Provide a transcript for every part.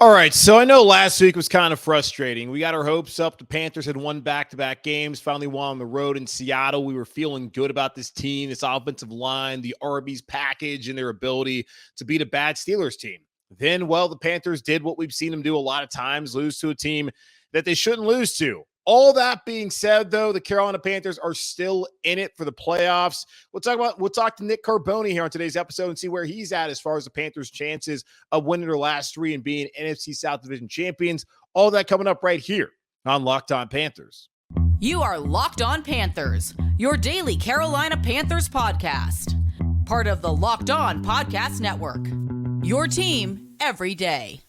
All right, so I know last week was kind of frustrating. We got our hopes up. The Panthers had won back-to-back games, finally won on the road in Seattle. We were feeling good about this team, this offensive line, the Arby's package, and their ability to beat a bad Steelers team. Then, well, the Panthers did what we've seen them do a lot of times, lose to a team that they shouldn't lose to. All that being said, though, the Carolina Panthers are still in it for the playoffs. We'll talk to Nick Carboni here on today's episode and see where he's at as far as the Panthers' chances of winning their last three and being NFC South Division champions. All that coming up right here on Locked On Panthers. You are Locked On Panthers, your daily Carolina Panthers podcast. Part of the Locked On Podcast Network. Your team every day.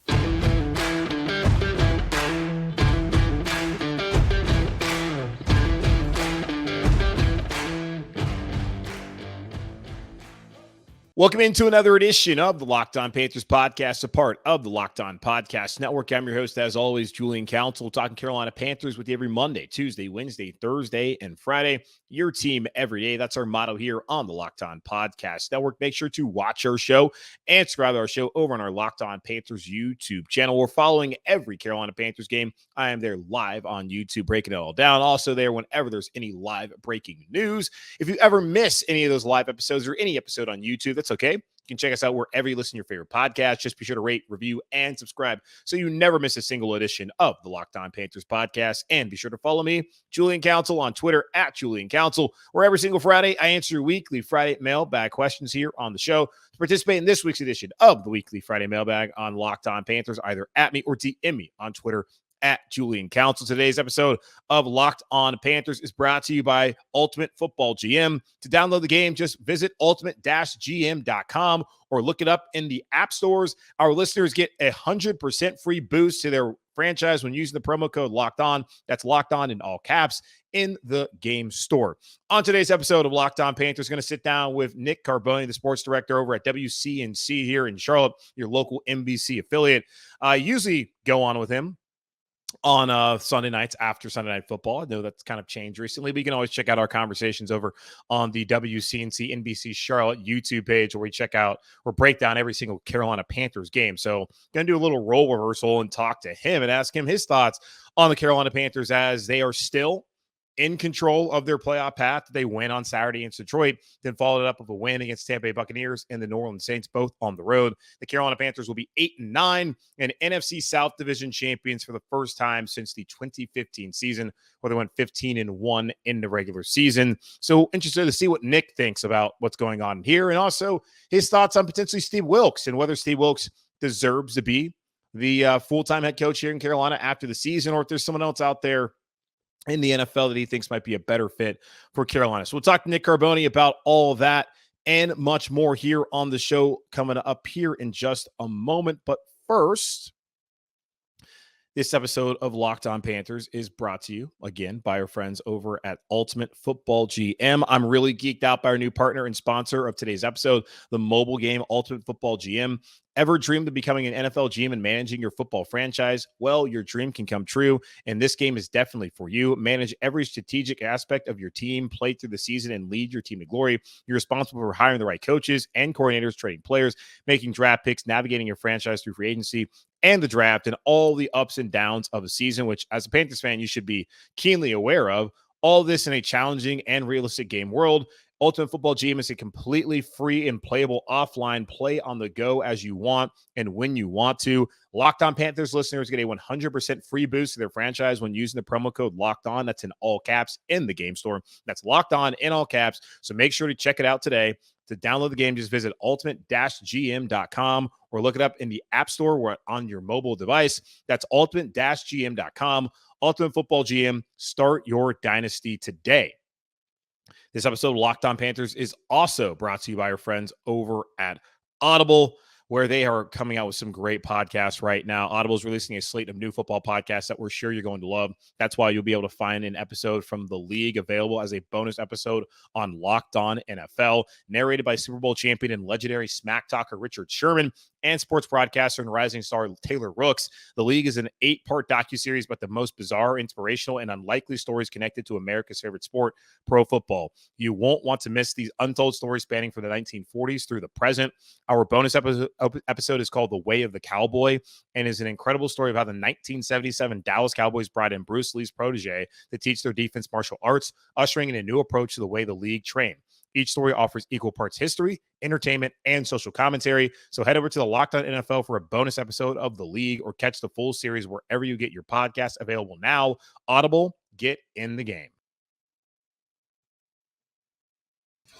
Welcome into another edition of the Locked On Panthers podcast, a part of the Locked On Podcast Network. I'm your host, as always, Julian Council, talking Carolina Panthers with you every Monday, Tuesday, Wednesday, Thursday, and Friday. Your team every day. That's our motto here on the Locked On Podcast Network. Make sure to watch our show and subscribe to our show over on our Locked On Panthers YouTube channel. We're following every Carolina Panthers game. I am there live on YouTube, breaking it all down. Also there whenever there's any live breaking news. If you ever miss any of those live episodes or any episode on YouTube, that's okay. You can check us out wherever you listen to your favorite podcast. Just be sure to rate, review, and subscribe so you never miss a single edition of the Locked On Panthers podcast. And be sure to follow me, Julian Council, on Twitter at Julian Council, where every single Friday I answer your weekly Friday mailbag questions here on the show. To participate in this week's edition of the weekly Friday mailbag on Locked On Panthers, either at me or DM me on Twitter at Julian Council. Today's episode of Locked On Panthers is brought to you by Ultimate Football GM. To download the game, just visit ultimate-gm.com or look it up in the app stores. Our listeners get 100% free boost to their franchise when using the promo code Locked On. That's Locked On in all caps in the game store. On today's episode of Locked On Panthers, going to sit down with Nick Carboni, the sports director over at WCNC here in Charlotte, your local NBC affiliate. I usually go on with him on Sunday nights after Sunday Night Football. I know that's kind of changed recently, but you can always check out our conversations over on the WCNC NBC Charlotte YouTube page, where we check out or break down every single Carolina Panthers game. So going to do a little role reversal and talk to him and ask him his thoughts on the Carolina Panthers as they are still in control of their playoff path. They win on Saturday against Detroit, then followed it up with a win against Tampa Bay Buccaneers and the New Orleans Saints, both on the road. The Carolina Panthers will be 8-9 and NFC South Division champions for the first time since the 2015 season, where they went 15-1 in the regular season. So interested to see what Nick thinks about what's going on here, and also his thoughts on potentially Steve Wilks and whether Steve Wilks deserves to be the full-time head coach here in Carolina after the season, or if there's someone else out there in the NFL that he thinks might be a better fit for Carolina. So we'll talk to Nick Carboni about all of that and much more here on the show coming up here in just a moment. But first, this episode of Locked On Panthers is brought to you, again, by our friends over at Ultimate Football GM. I'm really geeked out by our new partner and sponsor of today's episode, the mobile game Ultimate Football GM. Ever dreamed of becoming an NFL GM and managing your football franchise? Well, your dream can come true, and this game is definitely for you. Manage every strategic aspect of your team, play through the season, and lead your team to glory. You're responsible for hiring the right coaches and coordinators, trading players, making draft picks, navigating your franchise through free agency and the draft, and all the ups and downs of a season, which, as a Panthers fan, you should be keenly aware of. All this in a challenging and realistic game world. Ultimate Football GM is a completely free and playable offline play on the go as you want and when you want to. Locked On Panthers listeners get a 100% free boost to their franchise when using the promo code Locked On. That's in all caps in the game store. That's Locked On in all caps. So make sure to check it out today. To download the game, just visit ultimate-gm.com or look it up in the App Store or on your mobile device. That's ultimate-gm.com. Ultimate Football GM. Start your dynasty today. This episode of Locked On Panthers is also brought to you by our friends over at Audible, where they are coming out with some great podcasts right now. Audible is releasing a slate of new football podcasts that we're sure you're going to love. That's why you'll be able to find an episode from The League available as a bonus episode on Locked On NFL, narrated by Super Bowl champion and legendary smack talker Richard Sherman and sports broadcaster and rising star Taylor Rooks. The League is an 8-part docuseries about the most bizarre, inspirational, and unlikely stories connected to America's favorite sport, pro football. You won't want to miss these untold stories spanning from the 1940s through the present. Our bonus episode is called The Way of the Cowboy and is an incredible story of how the 1977 Dallas Cowboys brought in Bruce Lee's protege to teach their defense martial arts, ushering in a new approach to the way the league trained. Each story offers equal parts history, entertainment, and social commentary. So head over to the Locked On NFL for a bonus episode of The League, or catch the full series wherever you get your podcasts. Available now. Audible, get in the game.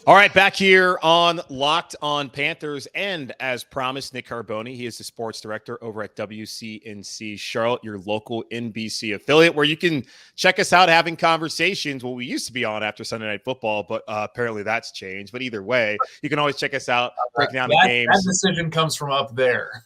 All right, back here on Locked On Panthers, and as promised, Nick Carboni. He is the sports director over at WCNC Charlotte, your local NBC affiliate, where you can check us out having conversations. Well, we used to be on after Sunday Night Football, but apparently that's changed. But either way, you can always check us out, breaking down the games. That decision comes from up there.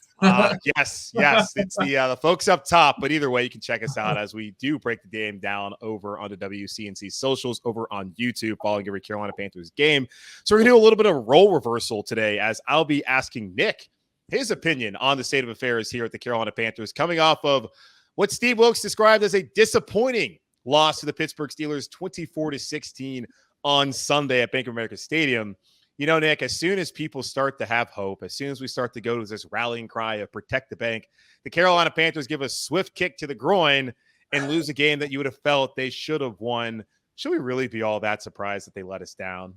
Yes. It's the folks up top. But either way, you can check us out as we do break the game down over on the WCNC socials over on YouTube following every Carolina Panthers game. So we're going to do a little bit of a role reversal today, as I'll be asking Nick his opinion on the state of affairs here at the Carolina Panthers, coming off of what Steve Wilks described as a disappointing loss to the Pittsburgh Steelers 24-16 on Sunday at Bank of America Stadium. You know, Nick, as soon as people start to have hope, as soon as we start to go to this rallying cry of protect the bank, the Carolina Panthers give a swift kick to the groin and lose a game that you would have felt they should have won. Should we really be all that surprised that they let us down?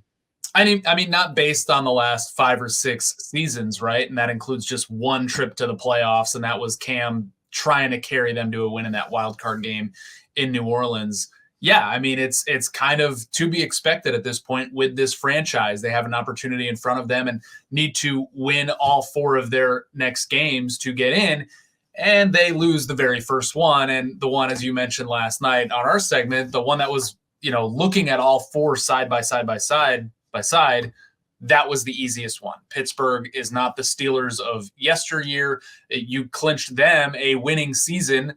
I mean, not based on the last 5 or 6 seasons, right? And that includes just one trip to the playoffs, and that was Cam trying to carry them to a win in that wild card game in New Orleans. Yeah, I mean, it's kind of to be expected at this point with this franchise. They have an opportunity in front of them and need to win all 4 of their next games to get in, and they lose the very first one. And the one, as you mentioned last night on our segment, the one that was, looking at all 4 side by side, that was the easiest one. Pittsburgh is not the Steelers of yesteryear. You clinched them a winning season.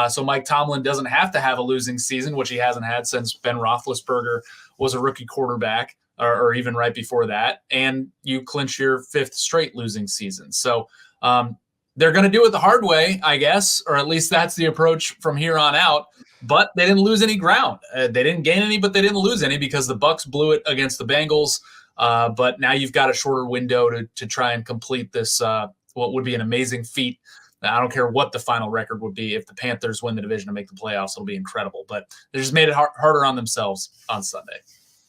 So Mike Tomlin doesn't have to have a losing season, which he hasn't had since Ben Roethlisberger was a rookie quarterback, or even right before that. And you clinch your 5th straight losing season. So they're going to do it the hard way, I guess, or at least that's the approach from here on out. But they didn't lose any ground. They didn't gain any, but they didn't lose any because the Bucs blew it against the Bengals. But now you've got a shorter window to try and complete this, what would be an amazing feat. I don't care what the final record would be. If the Panthers win the division and make the playoffs, it'll be incredible. But they just made it harder on themselves on Sunday.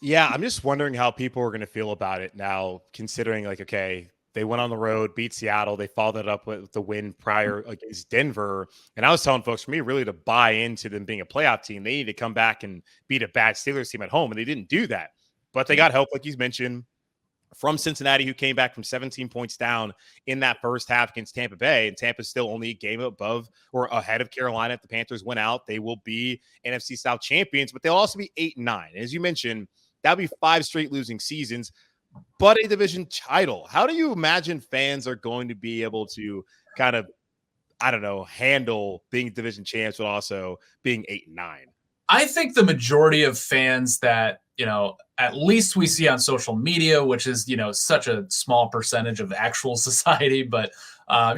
Yeah, I'm just wondering how people are going to feel about it now, considering, okay, they went on the road, beat Seattle. They followed it up with the win prior against Denver. And I was telling folks, for me, really to buy into them being a playoff team, they need to come back and beat a bad Steelers team at home. And they didn't do that. But they got help, like you mentioned, from Cincinnati, who came back from 17 points down in that first half against Tampa Bay. And Tampa's still only a game above or ahead of Carolina. If the Panthers win out, they will be NFC South champions, but they'll also be 8-9. As you mentioned, that'll be 5 straight losing seasons, but a division title. How do you imagine fans are going to be able to kind of, handle being division champs, but also being 8-9? I think the majority of fans that, at least we see on social media, which is, such a small percentage of actual society. But, I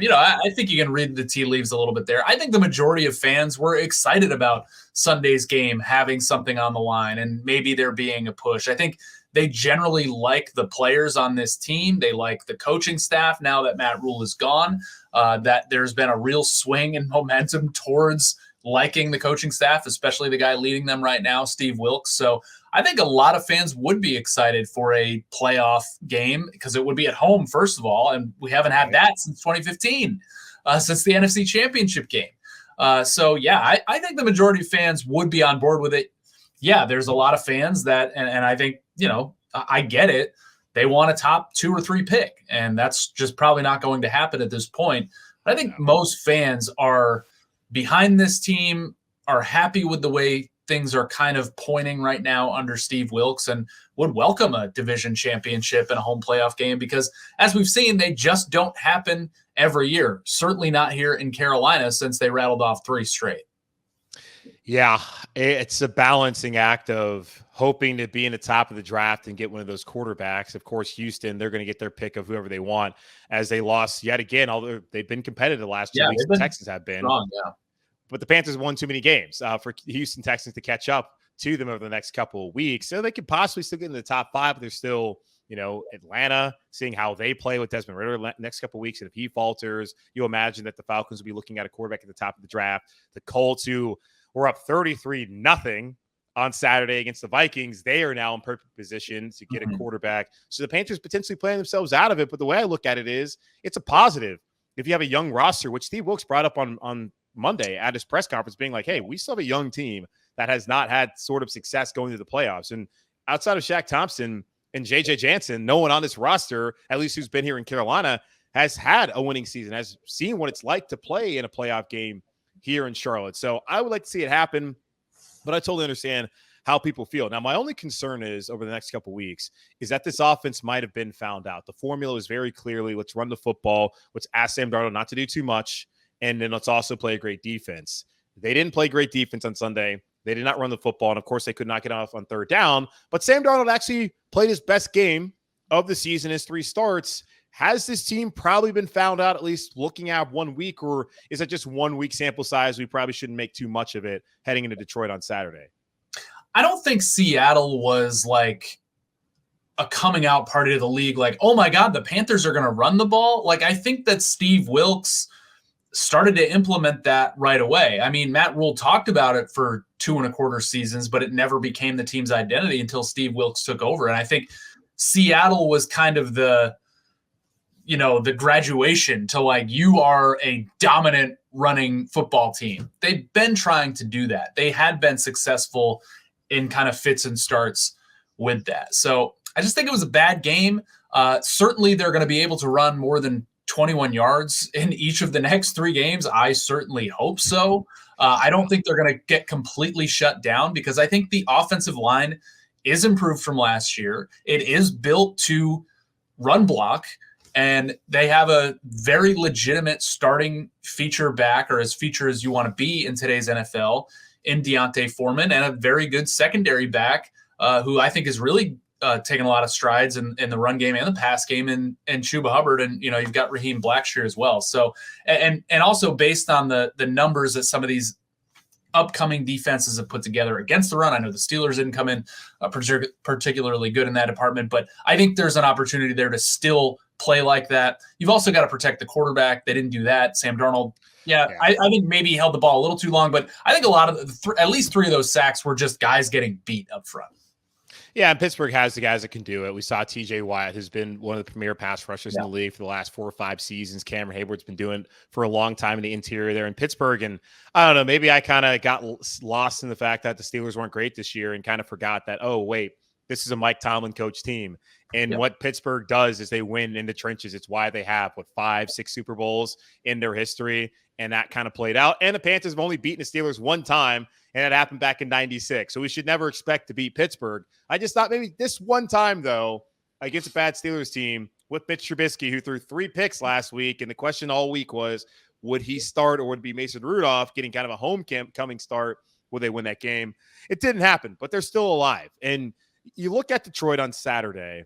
think you can read the tea leaves a little bit there. I think the majority of fans were excited about Sunday's game having something on the line and maybe there being a push. I think they generally like the players on this team. They like the coaching staff now that Matt Rule is gone, that there's been a real swing in momentum towards liking the coaching staff, especially the guy leading them right now, Steve Wilks. So I think a lot of fans would be excited for a playoff game because it would be at home, first of all, and we haven't had that since 2015, since the NFC Championship game. I think the majority of fans would be on board with it. Yeah, there's a lot of fans that, and I think, I get it. They want a top 2 or 3 pick, and that's just probably not going to happen at this point. But I think most fans are behind this team, are happy with the way things are kind of pointing right now under Steve Wilks, and would welcome a division championship and a home playoff game because, as we've seen, they just don't happen every year. Certainly not here in Carolina since they rattled off 3 straight. Yeah, it's a balancing act of hoping to be in the top of the draft and get one of those quarterbacks. Of course, Houston, they're going to get their pick of whoever they want, as they lost yet again, although they've been competitive the last 2 weeks. The Texans have been. Strong, But the Panthers won too many games for Houston Texans to catch up to them over the next couple of weeks. So they could possibly still get in the top 5, but they're still Atlanta, seeing how they play with Desmond Ridder next couple of weeks. And if he falters, you imagine that the Falcons will be looking at a quarterback at the top of the draft. The Colts, who were up 33-0 on Saturday against the Vikings, they are now in perfect position to get a quarterback. So the Panthers potentially playing themselves out of it. But the way I look at it is it's a positive. If you have a young roster, which Steve Wilks brought up on Monday at his press conference, being like, hey, we still have a young team that has not had sort of success going to the playoffs. And outside of Shaq Thompson and J.J. Jansen, no one on this roster, at least who's been here in Carolina, has had a winning season, has seen what it's like to play in a playoff game here in Charlotte. So I would like to see it happen, but I totally understand how people feel. Now, my only concern is over the next couple of weeks is that this offense might have been found out. The formula is very clearly, let's run the football, let's ask Sam Darnold not to do too much, and then let's also play a great defense. They didn't play great defense on Sunday. They did not run the football, and of course, they could not get off on third down. But Sam Darnold actually played his best game of the season, his 3 starts. Has this team probably been found out, at least looking at 1 week, or is it just 1 week sample size? We probably shouldn't make too much of it heading into Detroit on Saturday. I don't think Seattle was like a coming out party to the league. Like, oh my God, the Panthers are going to run the ball. Like, I think that Steve Wilks started to implement that right away. I mean, Matt Rule talked about it for 2.25 seasons, but it never became the team's identity until Steve Wilks took over. And I think Seattle was kind of the graduation to like, you are a dominant running football team. They've been trying to do that. They had been successful in kind of fits and starts with that. So I just think it was a bad game. Certainly they're going to be able to run more than 21 yards in each of the next 3 games. I certainly hope so. I don't think they're going to get completely shut down because I think the offensive line is improved from last year. It is built to run block, and they have a very legitimate starting feature back, or as feature as you want to be in today's NFL, in Deontay Foreman, and a very good secondary back who I think is really taking a lot of strides in the run game and the pass game, and Chuba Hubbard, and you've got Raheem Blackshear as well. So and also based on the numbers that some of these upcoming defenses have put together against the run, I know the Steelers didn't come in particularly good in that department, but I think there's an opportunity there to still play like that. You've also got to protect the quarterback. They didn't do that. Sam Darnold, I think maybe he held the ball a little too long, but I think a lot of at least 3 of those sacks were just guys getting beat up front. Yeah, and Pittsburgh has the guys that can do it. We saw TJ Watt, who's been one of the premier pass rushers in the league for the last 4 or 5 seasons. Cameron Hayward's been doing it for a long time in the interior there in Pittsburgh. And I don't know, maybe I kind of got lost in the fact that the Steelers weren't great this year and kind of forgot that, oh, wait, this is a Mike Tomlin coach team. And what Pittsburgh does is they win in the trenches. It's why they have, 5, 6 Super Bowls in their history. And that kind of played out. And the Panthers have only beaten the Steelers 1 time, and it happened back in '96. So we should never expect to beat Pittsburgh. I just thought maybe this one time, though, against a bad Steelers team with Mitch Trubisky, who threw 3 picks last week. And the question all week was, would he start or would it be Mason Rudolph getting kind of a homecoming start? Would they win that game? It didn't happen, but they're still alive. And you look at Detroit on Saturday,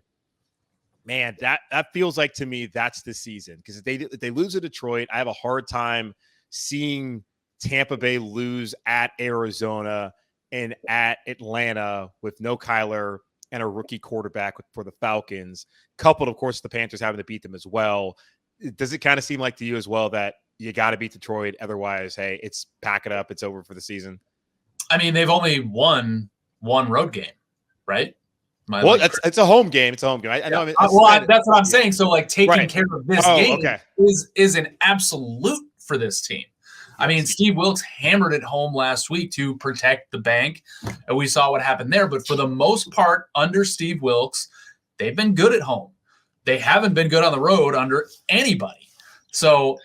man, that feels like to me that's the season. Because if they lose to Detroit, I have a hard time seeing Tampa Bay lose at Arizona and at Atlanta with no Kyler and a rookie quarterback for the Falcons, coupled, of course, the Panthers having to beat them as well. Does it kind of seem like to you as well that you got to beat Detroit? Otherwise, hey, it's pack it up. It's over for the season. I mean, they've only won 1 road game, right? It's a home game. It's a home game. I know. That's what I'm saying. So, like, taking care of this game is an absolute for this team. I mean, Steve Wilks hammered it home last week to protect the bank, and we saw what happened there. But for the most part, under Steve Wilks, they've been good at home. They haven't been good on the road under anybody. So,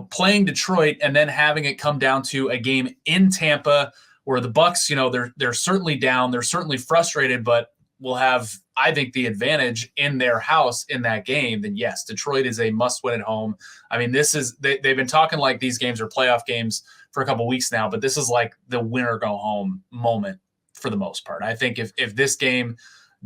playing Detroit and then having it come down to a game in Tampa where the Bucs, they're certainly down, they're certainly frustrated, but will have, I think, the advantage in their house in that game. Then yes, Detroit is a must-win at home. I mean, they've been talking like these games are playoff games for a couple of weeks now, but this is like the winner go home moment for the most part. I think if this game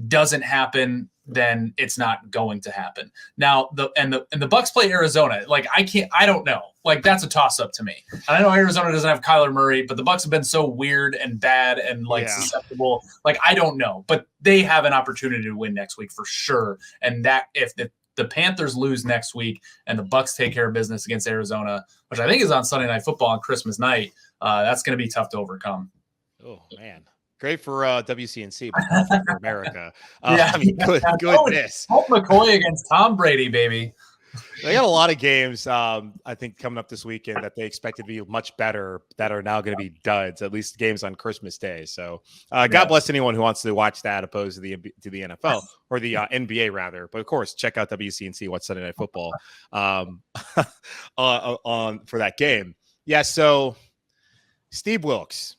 doesn't happen, then it's not going to happen. Now the Bucks play Arizona. Like I don't know. Like that's a toss up to me. And I know Arizona doesn't have Kyler Murray, but the Bucks have been so weird and bad and susceptible. Like I don't know, but they have an opportunity to win next week for sure. And that if the Panthers lose next week and the Bucks take care of business against Arizona, which I think is on Sunday Night Football on Christmas night, that's going to be tough to overcome. Oh man. Great for WCNC, but not for America. I mean, goodness. Hope McCoy against Tom Brady, baby. They got a lot of games, I think, coming up this weekend that they expected to be much better that are now going to be duds, at least games on Christmas Day. So God bless anyone who wants to watch that opposed to the NFL or the NBA, rather. But, of course, check out WCNC, Watch Sunday Night Football on for that game. Yeah, so Steve Wilks.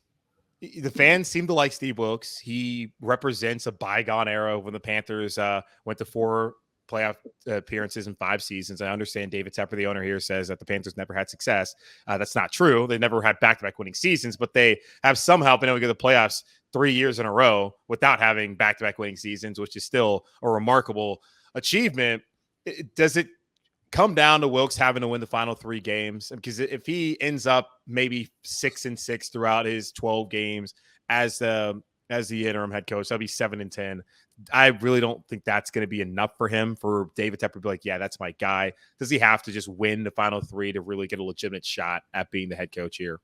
The fans seem to like Steve Wilks. He represents a bygone era when the Panthers went to 4 playoff appearances in 5 seasons. I understand David Tepper, the owner here, says that the Panthers never had success. That's not true. They never had back-to-back winning seasons, but they have somehow been able to get the playoffs 3 years in a row without having back-to-back winning seasons, which is still a remarkable achievement. Does it come down to Wilks having to win the final 3 games? Because if he ends up maybe 6-6 throughout his 12 games as the interim head coach, that'll be 7-10. I really don't think that's going to be enough for him, for David Tepper to be like, yeah, that's my guy. Does he have to just win the final 3 to really get a legitimate shot at being the head coach here?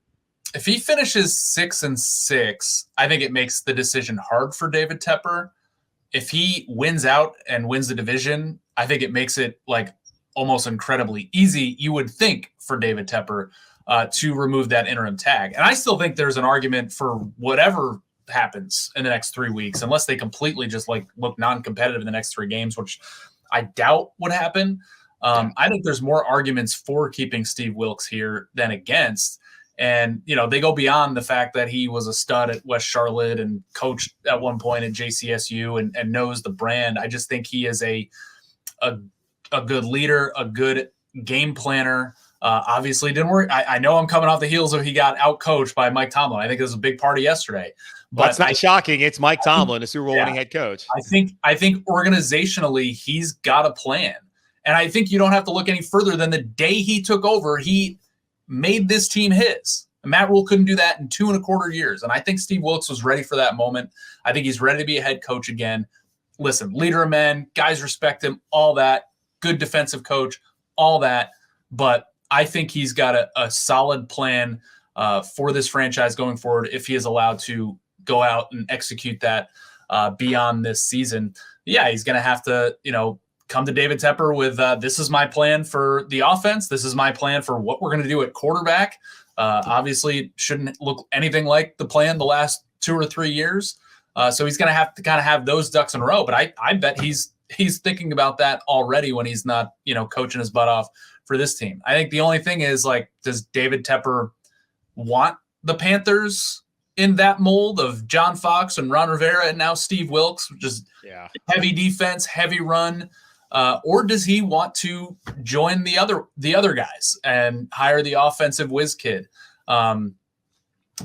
If he finishes 6-6, I think it makes the decision hard for David Tepper. If he wins out and wins the division, I think it makes it like almost incredibly easy, you would think, for David Tepper to remove that interim tag. And I still think there's an argument for whatever happens in the next 3 weeks, unless they completely just like look non-competitive in the next 3 games, which I doubt would happen. I think there's more arguments for keeping Steve Wilks here than against. And, you know, they go beyond the fact that he was a stud at West Charlotte and coached at one point at JCSU and knows the brand. I just think he is a good leader, a good game planner. Obviously didn't work. I know I'm coming off the heels of he got out-coached by Mike Tomlin. I think it was a big part of yesterday. But it's not shocking. It's Mike Tomlin, a Super Bowl winning head coach. I think organizationally he's got a plan. And I think you don't have to look any further than the day he took over, he made this team his. Matt Rule couldn't do that in 2.25 years. And I think Steve Wilks was ready for that moment. I think he's ready to be a head coach again. Listen, leader of men, guys respect him, all that. Good defensive coach, all that. But I think he's got a solid plan for this franchise going forward if he is allowed to go out and execute that beyond this season. Yeah, he's going to have to, come to David Tepper with this is my plan for the offense. This is my plan for what we're going to do at quarterback. Obviously, shouldn't look anything like the plan the last 2 or 3 years. So he's going to have to kind of have those ducks in a row. But I bet he's thinking about that already when he's not, coaching his butt off for this team. I think the only thing is, like, does David Tepper want the Panthers in that mold of John Fox and Ron Rivera and now Steve Wilks, which is heavy defense, heavy run? Or does he want to join the other guys and hire the offensive whiz kid, or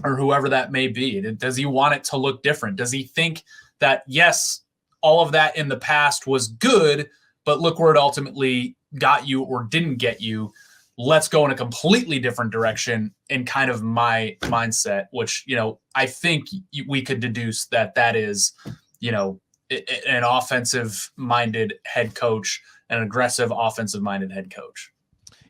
whoever that may be? Does he want it to look different? Does he think that, yes, all of that in the past was good, but look where it ultimately got you or didn't get you? Let's go in a completely different direction in kind of my mindset, which, I think we could deduce that is, an offensive-minded head coach, an aggressive offensive-minded head coach.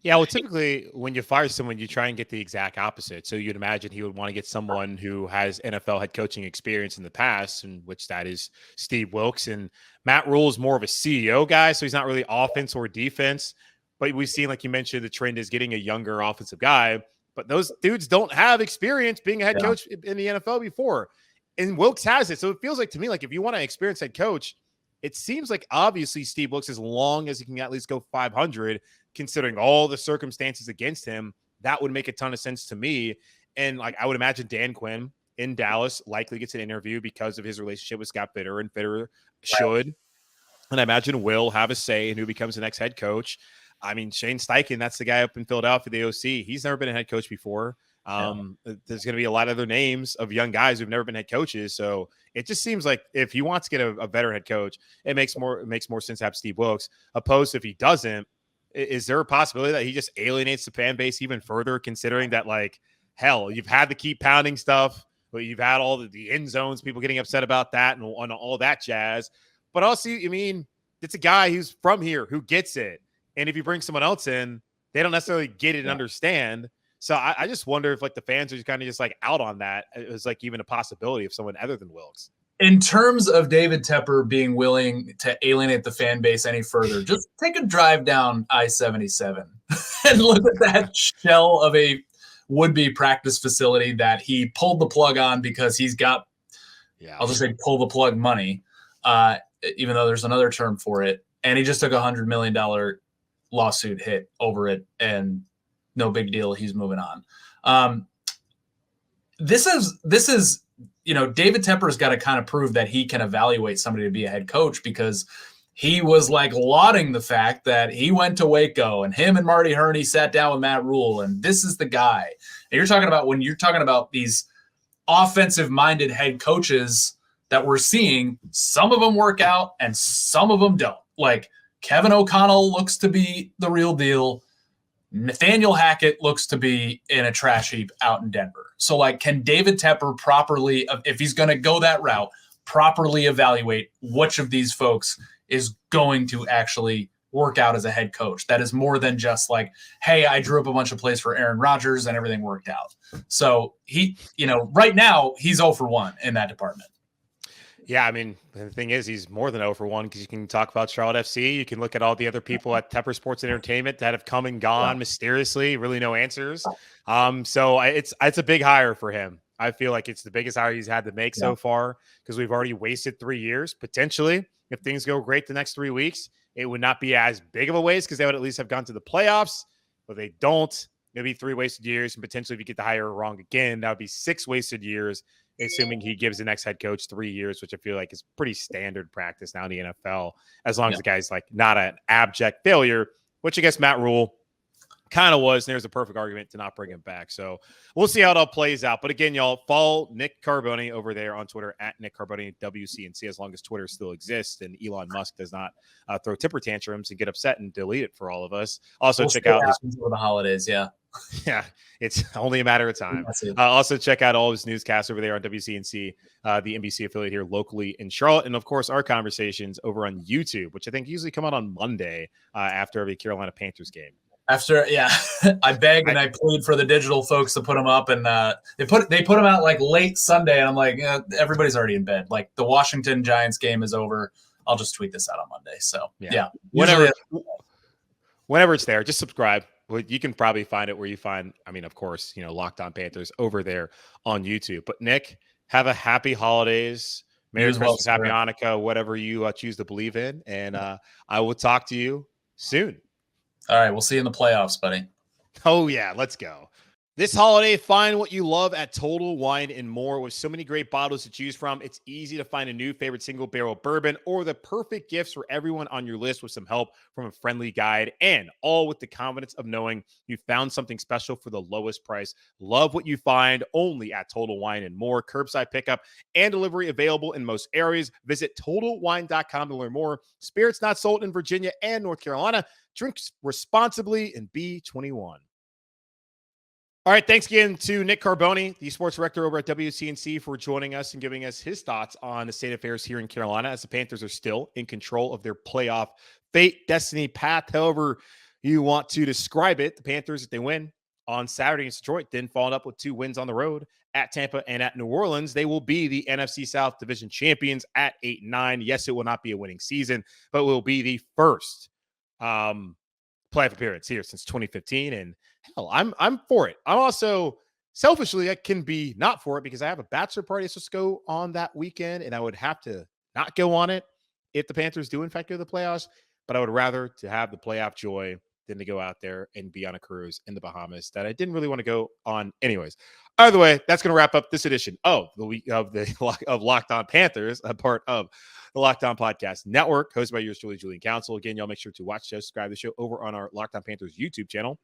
Yeah, well, typically when you fire someone, you try and get the exact opposite. So you'd imagine he would want to get someone who has NFL head coaching experience in the past, in which that is Steve Wilks. And Matt Rule is more of a CEO guy, so he's not really offense or defense. But we've seen, like you mentioned, the trend is getting a younger offensive guy. But those dudes don't have experience being a head coach in the NFL before. And Wilks has it. So it feels like to me, like if you want an experienced head coach, it seems like obviously Steve Wilks, as long as he can at least go 500, considering all the circumstances against him, that would make a ton of sense to me. And like I would imagine Dan Quinn in Dallas likely gets an interview because of his relationship with Scott Fitter, and Fitter should. And I imagine will have a say in who becomes the next head coach. I mean, Shane Steichen, that's the guy up in Philadelphia, the OC. He's never been a head coach before. There's going to be a lot of other names of young guys who've never been head coaches. So it just seems like if he wants to get a veteran head coach, it makes more sense to have Steve Wilks. Opposed to if he doesn't, is there a possibility that he just alienates the fan base even further, considering that, like, hell, you've had the keep pounding stuff, but you've had all the end zones, people getting upset about that and all that jazz. But also, it's a guy who's from here who gets it. And if you bring someone else in, they don't necessarily get it and understand. So I just wonder if, like, the fans are just kind of just, like, out on that. It was, like, even a possibility of someone other than Wilks. In terms of David Tepper being willing to alienate the fan base any further, just take a drive down I-77 and look at that shell of a would-be practice facility that he pulled the plug on because he's got, I'll just say pull the plug money, even though there's another term for it. And he just took $100 million lawsuit hit over it, and no big deal. He's moving on. This is, David Tepper's got to kind of prove that he can evaluate somebody to be a head coach, because he was, like, lauding the fact that he went to Waco and him and Marty Herney sat down with Matt Rule, and this is the guy. And when you're talking about these offensive-minded head coaches that we're seeing, some of them work out and some of them don't. Like, Kevin O'Connell looks to be the real deal. Nathaniel Hackett looks to be in a trash heap out in Denver. So, like, can David Tepper properly, if he's going to go that route, properly evaluate which of these folks is going to actually work out as a head coach? That is more than just like, hey, I drew up a bunch of plays for Aaron Rodgers and everything worked out. So he, right now he's 0 for 1 in that department. Yeah, the thing is, he's more than 0 for 1, because you can talk about Charlotte FC. You can look at all the other people at Tepper Sports Entertainment that have come and gone mysteriously, really no answers. So it's a big hire for him. I feel like it's the biggest hire he's had to make so far, because we've already wasted 3 years. Potentially, if things go great the next 3 weeks, it would not be as big of a waste, because they would at least have gone to the playoffs, but they don't. It'll be 3 wasted years, and potentially if you get the hire wrong again, that would be 6 wasted years, assuming he gives the next head coach 3 years, which I feel like is pretty standard practice now in the NFL, as long as the guy's, like, not an abject failure, which I guess Matt Rule kind of was, and there's a perfect argument to not bring him back. So we'll see how it all plays out. But again, y'all, follow Nick Carboni over there on Twitter at Nick Carboni WCNC, as long as Twitter still exists and Elon Musk does not throw temper tantrums and get upset and delete it for all of us. Also, check out for the holidays. Yeah, it's only a matter of time. Also, check out all his newscasts over there on WCNC, the NBC affiliate here locally in Charlotte. And, of course, our conversations over on YouTube, which I think usually come out on Monday after every Carolina Panthers game. I begged and I plead for the digital folks to put them up, and they put them out like late Sunday, and I'm like, everybody's already in bed. Like, the Washington Giants game is over. I'll just tweet this out on Monday. So whenever it's there, just subscribe. You can probably find it where you find, of course, Locked On Panthers over there on YouTube. But Nick, have a happy holidays. Merry Christmas, Happy Hanukkah, whatever you choose to believe in. And I will talk to you soon. All right, we'll see you in the playoffs, buddy. Oh, yeah, let's go. This holiday, find what you love at Total Wine and More. With so many great bottles to choose from, it's easy to find a new favorite single barrel bourbon or the perfect gifts for everyone on your list with some help from a friendly guide, and all with the confidence of knowing you found something special for the lowest price. Love what you find only at Total Wine and More. Curbside pickup and delivery available in most areas. Visit TotalWine.com to learn more. Spirits not sold in Virginia and North Carolina. Drink responsibly and be 21. All right, thanks again to Nick Carboni, the sports director over at WCNC, for joining us and giving us his thoughts on the state of affairs here in Carolina, as the Panthers are still in control of their playoff fate, destiny, path, however you want to describe it. The Panthers, if they win on Saturday against Detroit, then followed up with 2 wins on the road at Tampa and at New Orleans, they will be the NFC South division champions at 8-9. Yes, it will not be a winning season, but will be the first playoff appearance here since 2015, and hell, I'm for it. I'm also selfishly, I can be not for it, because I have a bachelor party that's supposed to go on that weekend, and I would have to not go on it if the Panthers do in fact go to the playoffs. But I would rather to have the playoff joy than to go out there and be on a cruise in the Bahamas that I didn't really want to go on anyways. Either way, that's going to wrap up this edition of the week of Locked On Panthers, a part of the Locked On Podcast Network, hosted by yours truly, Julian Council. Again, y'all make sure to watch, subscribe to the show over on our Locked On Panthers YouTube channel.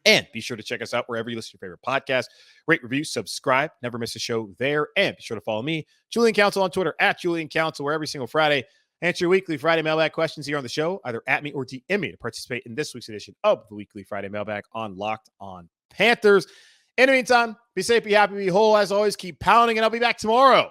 And be sure to check us out wherever you listen to your favorite podcast. Rate, review, subscribe. Never miss a show there. And be sure to follow me, Julian Council, on Twitter, at Julian Council, where every single Friday, answer your weekly Friday mailbag questions here on the show, either at me or DM me to participate in this week's edition of the weekly Friday mailbag on Locked On Panthers. In the meantime, be safe, be happy, be whole. As always, keep pounding, and I'll be back tomorrow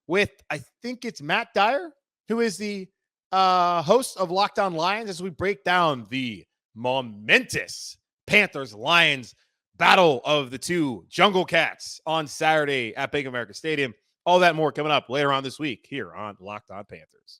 with, I think it's Matt Dyer, who is the host of Locked On Lions, as we break down the momentous Panthers-Lions battle of the two Jungle Cats on Saturday at Bank of America Stadium. All that more coming up later on this week here on Locked On Panthers.